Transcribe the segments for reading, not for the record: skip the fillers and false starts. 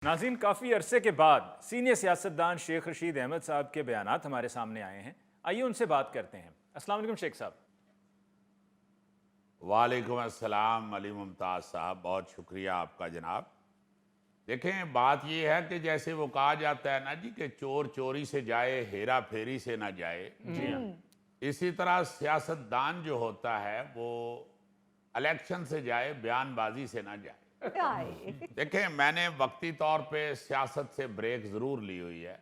नाज़रीन, काफ़ी अरसे के बाद सीनियर सियासतदान शेख रशीद अहमद साहब के बयानात हमारे सामने आए हैं। आइए उनसे बात करते हैं। अस्सलाम वालेकुम शेख साहब। वालेकुम अस्सलाम अली मुमताज़ साहब, बहुत शुक्रिया आपका जनाब। देखें, बात यह है कि जैसे वो कहा जाता है ना जी कि चोर चोरी से जाए हेरा फेरी से ना जाए, जी हाँ। इसी तरह सियासतदान जो होता है वो इलेक्शन से जाए बयानबाजी से ना जाए। देखें, मैंने वक्ती तौर पे सियासत से ब्रेक ज़रूर ली हुई है,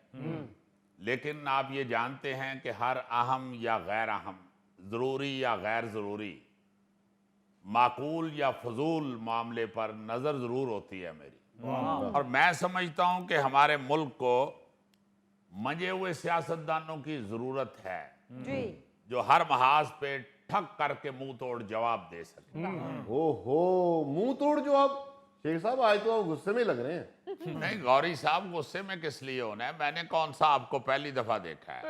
लेकिन आप ये जानते हैं कि हर अहम या गैर अहम, ज़रूरी या गैर ज़रूरी, माकूल या फजूल मामले पर नज़र ज़रूर होती है मेरी। और मैं समझता हूं कि हमारे मुल्क को मंजे हुए सियासतदानों की ज़रूरत है जी। जो हर महाज पे ठक करके मुंह तोड़ जवाब दे सके। ओहो, मुंह तोड़ जवाब। शेख साहब, आज तो आप गुस्से में लग रहे हैं। नहीं गौरी साहब, गुस्से में किस लिए होना है? मैंने कौन सा आपको पहली दफा देखा है?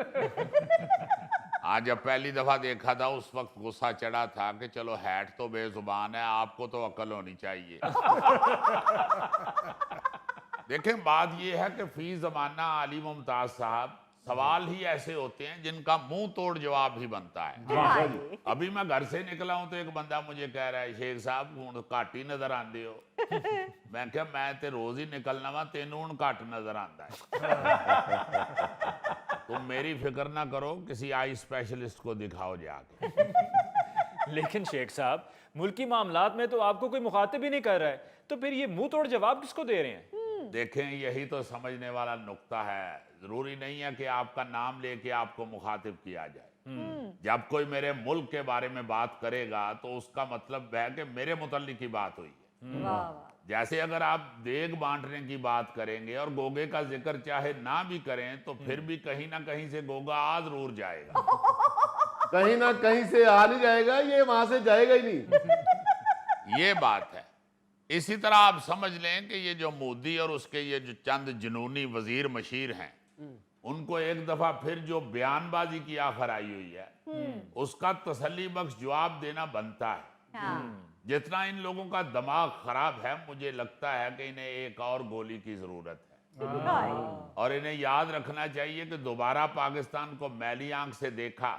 आज जब पहली दफा देखा था उस वक्त गुस्सा चढ़ा था कि चलो हैट तो बेजुबान है, आपको तो अकल होनी चाहिए। देखें, बात यह है कि फी जमाना अली मुमताज साहब सवाल ही ऐसे होते हैं जिनका मुंह तोड़ जवाब ही बनता है। अभी मैं घर से निकला हूं तो एक बंदा मुझे कह रहा है, शेख साहब हुण घट ही नजर आंदे हो। मैं क्या, मैं तो रोज ही निकलना वा, तेनू हुण घट नजर आंदा है। तुम मेरी फिक्र ना करो, किसी आई स्पेशलिस्ट को दिखाओ जाके। लेकिन शेख साहब, मुल्की मामलात में तो आपको कोई मुखातिब ही नहीं कर रहा है, तो फिर ये मुंह तोड़ जवाब किसको दे रहे हैं? देखें, यही तो समझने वाला नुक्ता है। जरूरी नहीं है कि आपका नाम लेके आपको मुखातिब किया जाए। जब कोई मेरे मुल्क के बारे में बात करेगा तो उसका मतलब है कि मेरे मुतल्लिक की बात हुई है। वाह वाह। जैसे अगर आप देग बांटने की बात करेंगे और गोगे का जिक्र चाहे ना भी करें तो फिर भी कहीं ना कहीं से गोगा आ जरूर जाएगा। कहीं ना कहीं से आ नहीं जाएगा, ये वहां से जाएगा ही नहीं। ये बात है। इसी तरह आप समझ लें कि ये जो मोदी और उसके ये जो चंद जुनूनी वजीर मशीर हैं, उनको एक दफा फिर जो बयानबाजी की आखिर आई हुई है उसका तसल्ली बख्श जवाब देना बनता है। जितना इन लोगों का दिमाग खराब है, मुझे लगता है कि इन्हें एक और गोली की जरूरत है। और इन्हें याद रखना चाहिए कि दोबारा पाकिस्तान को मैली आंख से देखा,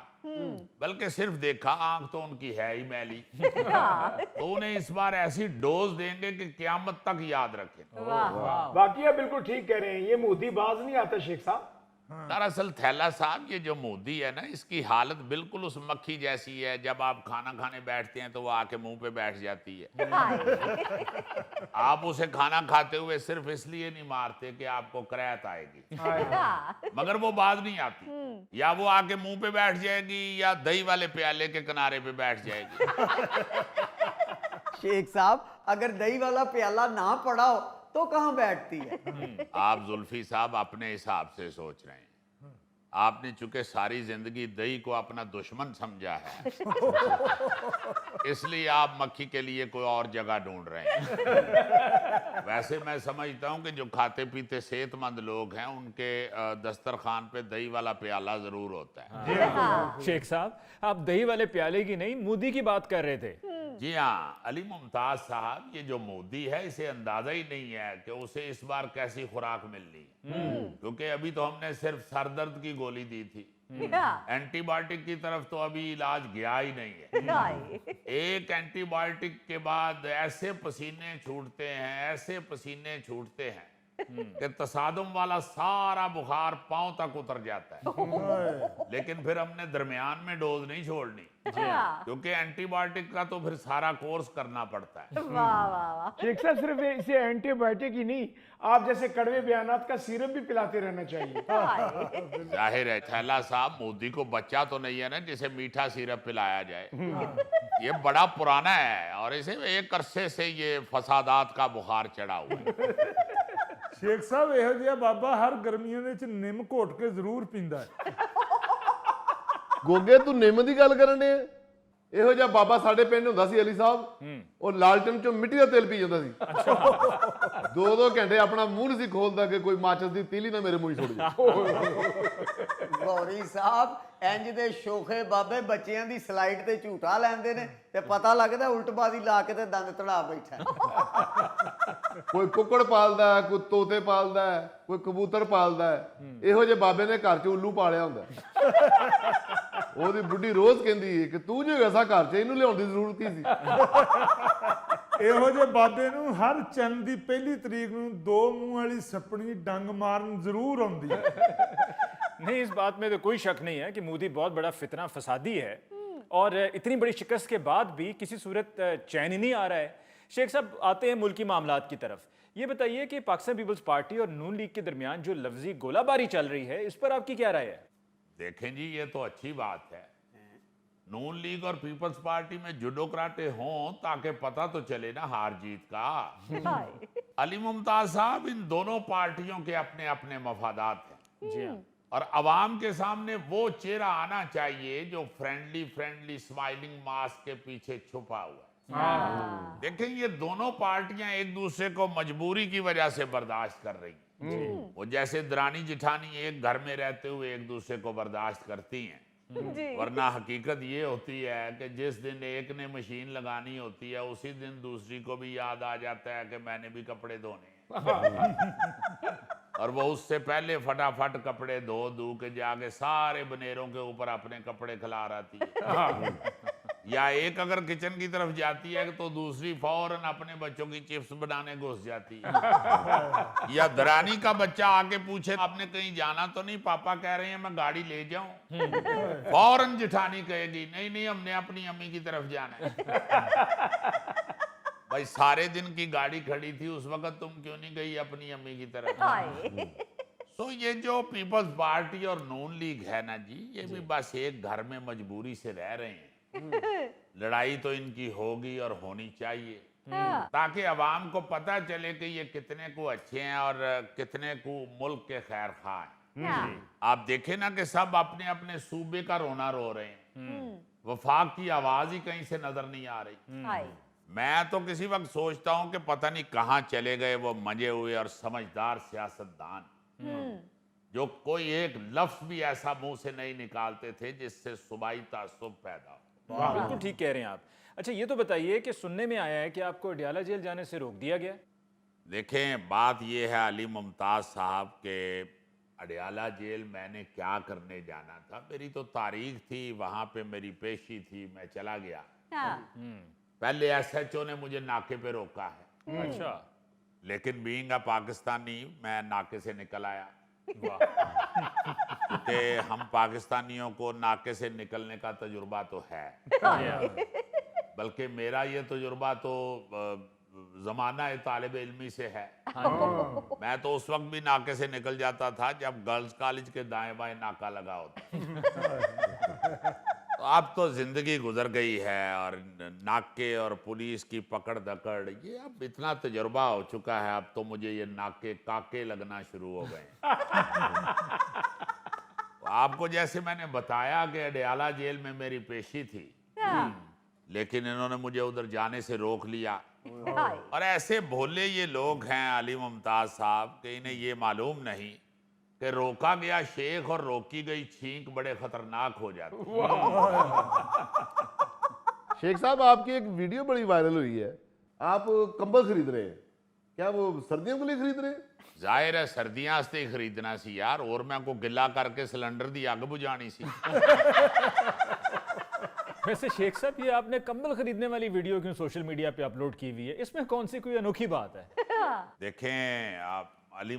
बल्कि सिर्फ देखा, आंख तो उनकी है ही मैली। तो उन्हें इस बार ऐसी डोज देंगे कि क़यामत तक याद रखें। बाकी आप बिल्कुल ठीक कह रहे हैं, ये मोदी बाज नहीं आता शेख साहब। दरअसल थैला साहब, ये जो मोदी है ना, इसकी हालत बिल्कुल उस मक्खी जैसी है, जब आप खाना खाने बैठते हैं तो वो आके मुंह पे बैठ जाती है। आप उसे खाना खाते हुए सिर्फ इसलिए नहीं मारते कि आपको करैत आएगी, मगर वो बात नहीं आती। या वो आके मुंह पे बैठ जाएगी या दही वाले प्याले के किनारे पे बैठ जाएगी। शेख साहब, अगर दही वाला प्याला ना पड़ा हो तो कहां बैठती है? आप जुल्फी साहब अपने हिसाब से सोच रहे हैं। आपने चूंकि सारी जिंदगी दही को अपना दुश्मन समझा है, इसलिए आप मक्खी के लिए कोई और जगह ढूंढ रहे हैं। वैसे मैं समझता हूं कि जो खाते पीते सेहतमंद लोग हैं उनके दस्तरखान पे दही वाला प्याला जरूर होता है। शेख साहब, आप दही वाले प्याले की नहीं, मोदी की बात कर रहे थे। जी हाँ अली मुमताज साहब, ये जो मोदी है इसे अंदाजा ही नहीं है कि उसे इस बार कैसी खुराक मिलनी है। क्योंकि अभी तो हमने सिर्फ सरदर्द की गोली दी थी, एंटीबायोटिक की तरफ तो अभी इलाज गया ही नहीं है। एक एंटीबायोटिक के बाद ऐसे पसीने छूटते हैं, ऐसे पसीने छूटते हैं कि तसादुम वाला सारा बुखार पांव तक उतर जाता है। लेकिन फिर हमने दरमियान में डोज नहीं छोड़नी, क्योंकि एंटीबायोटिक का तो फिर सारा कोर्स करना पड़ता है। वाह वाह वाह। शेख साहब, सिर्फ इसे एंटीबायोटिक ही नहीं, आप जैसे कड़वे बयानात का सिरप भी पिलाते रहना चाहिए। जाहिर है थैला साहब, मोदी को बच्चा तो नहीं है ना जिसे मीठा सिरप पिलाया जाए। ये बड़ा पुराना है और इसे एक अरसे से ये फसादात का बुखार चढ़ा हुआ है। शेख साहब, ਇਹੋ ਜਿਹਾ ਬਾਬਾ ਹਰ ਗਰਮੀਆਂ ਦੇ ਵਿੱਚ ਨਿੰਮ ਘੋਟ ਕੇ ਜ਼ਰੂਰ ਪੀਂਦਾ ਹੈ। गोगे, तू निम की गल करने? ਇਹੋ ਜਿਹਾ ਬਾਬਾ ਸਾਡੇ ਪਿੰਡ ਹੁੰਦਾ ਸੀ ਅਲੀ ਸਾਹਿਬ, ਉਹ ਲਾਲਟਨ ਚੋਂ ਮਿੱਟੀ ਦਾ ਤੇਲ ਪੀ ਜਾਂਦਾ ਸੀ। 2-2 ਘੰਟੇ ਆਪਣਾ ਮੂੰਹ ਨਹੀਂ ਸੀ ਖੋਲਦਾ ਕਿ ਕੋਈ ਮਾਚਸ ਦੀ ਤੀਲੀ ਨਾ ਮੇਰੇ ਮੂੰਹ 'ਚ ਸੁੱਟ ਜਾਏ। ਗੌਰੀ ਸਾਹਿਬ ਇੰਜ ਦੇ ਸ਼ੋਖੇ ਬਾਬੇ ਬੱਚਿਆਂ ਦੀ ਸਲਾਈਡ ਤੇ ਝੂਟਾ ਲੈਂਦੇ ਨੇ ਤੇ ਪਤਾ ਲੱਗਦਾ ਉਲਟਬਾਜ਼ੀ ਲਾ ਕੇ ਤੇ ਦੰਦ ਤੜਾ ਬੈਠਾ। ਕੋਈ ਕੁੱਕੜ ਪਾਲਦਾ ਹੈ, ਕੋਈ ਤੋਤੇ ਪਾਲਦਾ ਹੈ, ਕੋਈ ਕਬੂਤਰ ਪਾਲਦਾ ਹੈ। ਇਹੋ ਜਿਹੇ ਬਾਬੇ ਨੇ ਘਰ 'ਚ ਉੱਲੂ ਪਾਲਿਆ ਹੁੰਦਾ। ਉਹਦੀ ਬੁੱਢੀ ਰੋਜ਼ ਕਹਿੰਦੀ ਹੈ ਕਿ ਤੂੰ ਜੋ ਐਸਾ ਘਰ 'ਚ ਇਹਨੂੰ ਲਿਆਉਣ ਦੀ ਜ਼ਰੂਰਤ ਕੀ ਸੀ। ਇਹੋ ਜਿਹੇ ਬਾਬੇ ਨੂੰ ਹਰ ਚੰਨ ਦੀ ਪਹਿਲੀ ਤਰੀਕ ਨੂੰ 2 ਮੂੰਹ ਵਾਲੀ ਸੱਪਣੀ ਡੰਗ ਮਾਰਨ ਜ਼ਰੂਰ ਆਉਂਦੀ ਹੈ। नहीं, इस बात में तो कोई शक नहीं है कि मोदी बहुत बड़ा फितना फसादी है और इतनी बड़ी शिकस्त के बाद भी किसी सूरत चैन ही नहीं आ रहा है। शेख साहब, आते हैं मुल्की मामलात की तरफ। ये बताइए कि पाकिस्तान पीपल्स पार्टी और नून लीग के दरमियान जो लफ्जी गोलाबारी चल रही है, इस पर आपकी क्या राय है? देखें जी, ये तो अच्छी बात है। नून लीग और पीपल्स पार्टी में जुडोक्राटे हों ताकि पता तो चले ना हार जीत का। अली मुमताज साहब, इन दोनों पार्टियों के अपने अपने मफादात हैं जी हाँ। और अवाम के सामने वो चेहरा आना चाहिए जो फ्रेंडली स्माइलिंग मास्क के पीछे छुपा हुआ है। देखें, ये दोनों पार्टियां एक दूसरे को मजबूरी की वजह से बर्दाश्त कर रही हैं। वो जैसे दरानी जिठानी एक घर में रहते हुए एक दूसरे को बर्दाश्त करती हैं, वरना हकीकत ये होती है कि जिस दिन एक ने मशीन लगानी होती है उसी दिन दूसरी को भी याद आ जाता है कि मैंने भी कपड़े धोने हैं। और वो उससे पहले फटाफट कपड़े धो के जाके सारे बनेरों के ऊपर अपने कपड़े खिलार आती है। या एक अगर किचन की तरफ जाती है तो दूसरी फौरन अपने बच्चों की चिप्स बनाने घुस जाती है। या दरानी का बच्चा आके पूछे आपने कहीं जाना तो नहीं, पापा कह रहे हैं मैं गाड़ी ले जाऊं, फौरन जिठानी कहेगी नहीं नहीं हमने अपनी अम्मी की तरफ जाना है। भाई सारे दिन की गाड़ी खड़ी थी, उस वक्त तुम क्यों नहीं गई अपनी अम्मी की तरफ? तो ये जो पीपल्स पार्टी और नून लीग है ना जी, ये भी बस एक घर में मजबूरी से रह रहे हैं। लड़ाई तो इनकी होगी और होनी चाहिए ताकि अवाम को पता चले कि ये कितने को अच्छे हैं और कितने को मुल्क के खैर खा हैं। आप देखें ना कि सब अपने अपने सूबे का रोना रो रहे हैं, वफाक की आवाज ही कहीं से नजर नहीं आ रही। मैं तो किसी वक्त सोचता हूं कि पता नहीं कहां चले गए वो मजे हुए और समझदार सियासतदान जो कोई एक लफ्ज भी ऐसा मुंह से नहीं निकालते थे जिससे सूबाई तासुब पैदा हो। बिल्कुल ठीक कह रहे हैं आप। अच्छा, ये तो बताइए कि सुनने में आया है कि आपको अडियाला जेल जाने से रोक दिया गया। देखें, बात यह है अली मुमताज साहब के अडियाला जेल मैंने क्या करने जाना था। मेरी तो तारीख थी, वहां पे मेरी पेशी थी, मैं चला गया। पहले SHO ने मुझे नाके पे रोका है। अच्छा, लेकिन बीइंग अ पाकिस्तानी मैं नाके से निकल आया। क्योंकि हम पाकिस्तानियों को नाके से निकलने का तजुर्बा तो है, बल्कि मेरा ये तजुर्बा तो जमाना तालिब इल्मी से है। मैं तो उस वक्त भी नाके से निकल जाता था जब गर्ल्स कॉलेज के दाएं बाएं नाका लगा होता। तो अब तो जिंदगी गुजर गई है और नाके और पुलिस की पकड़ दकड़ ये अब इतना तजुर्बा हो चुका है, अब तो मुझे ये नाके काके लगना शुरू हो गए। तो आपको जैसे मैंने बताया कि अडियाला जेल में मेरी पेशी थी, लेकिन इन्होंने मुझे उधर जाने से रोक लिया। और ऐसे भोले ये लोग हैं अली मुमताज साहब कि इन्हें ये मालूम नहीं कि रोका गया शेख और रोकी गई छींक बड़े खतरनाक हो जाते हैं। शेख साहब, आपकी एक वीडियो बड़ी वायरल हुई है, आप कंबल खरीद रहे हैं, क्या वो सर्दियों के लिए खरीद रहे हैं? जाहिर है सर्दियां ही खरीदना सी यार, और मैं को गिला करके सिलेंडर दी अग बुझानी सी। वैसे शेख साहब, ये आपने कंबल खरीदने वाली वीडियो क्यों सोशल मीडिया पे अपलोड की हुई है? इसमें कौन सी कोई अनोखी बात है? देखें आप, अली